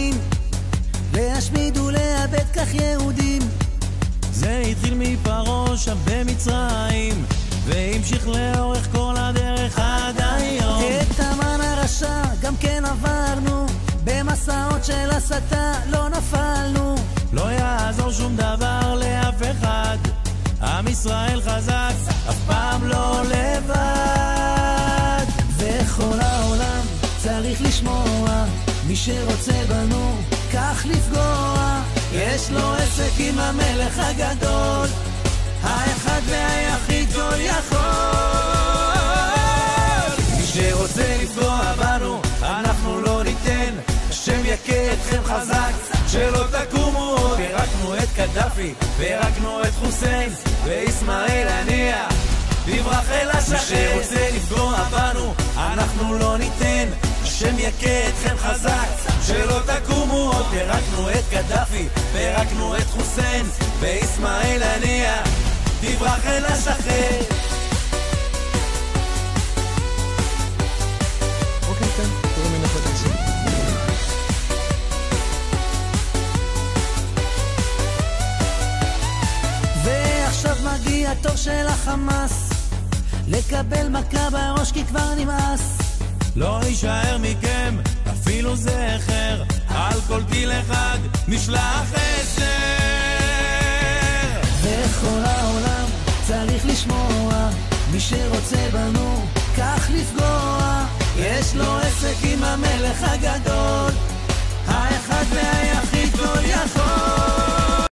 מצרים, להשמיד ולאבד כך יהודים. זה התחיל מפרעה שם במצרים, והמשיך לאורך כל הדרך עד היום. את המן הרשע גם כן עברנו, במסעות של הסתה לא נפלנו. לא יעזור שום דבר לאף אחד, עם ישראל חזק, אף פעם לא לבד. וכל העולם צריך לשמוע, מי שרוצה בנו כך לפגוע. יש לו עסק עם המלך הגדול, האחד והיחיד כל יכול. מי שרוצה לפגוע בנו אנחנו לא ניתן, השם יכה אתכם חזק, שלא תקומו עוד. פירקנו את קדאפי, פירקנו את חוסיין, ואיסמעיל הנייה תברח אל השכן. מי שרוצה לפגוע בנו אנחנו לא ניתן, השם יכה אתכם חזק, שלא תקומו עוד. פירקנו את קדאפי, פירקנו את חוסיין, ואיסמעיל הנייה תברח אל השכן. אוקיי, כן, תראו מן הפוטנציאל. ועכשיו מגיע תור של החמאס, לקבל מכה בראש כי כבר נמאס. לא יישאר מכם אפילו זכר, על כל טיל אחד נשלח עשר. וכל העולם צריך לשמוע, מי שרוצה בנו כך לפגוע. יש לו עסק עם המלך הגדול, האחד והיחיד כל יכול.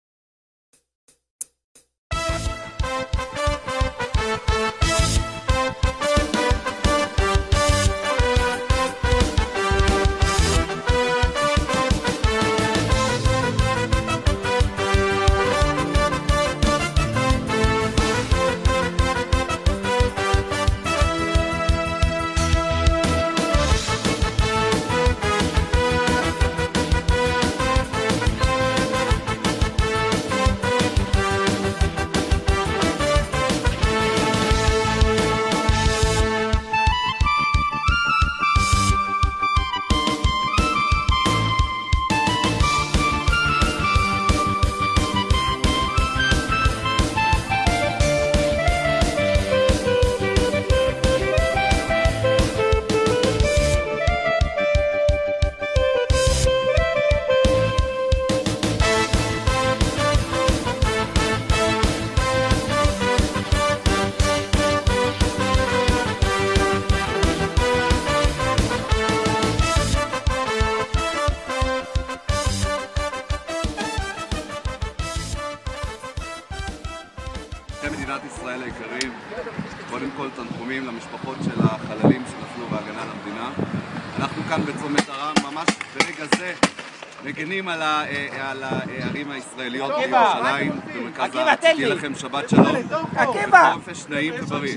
מדינת ישראל היקרים, קודם כל תנחומים למשפחות של החללים שנפלו בהגנה על המדינה. אנחנו כאן בצומת הרם, ממש ברגע זה מגנים על הערים הישראליות בירושלים, במרכז הארץ. תהיה לכם שבת שלום, חופש נעים ובריא.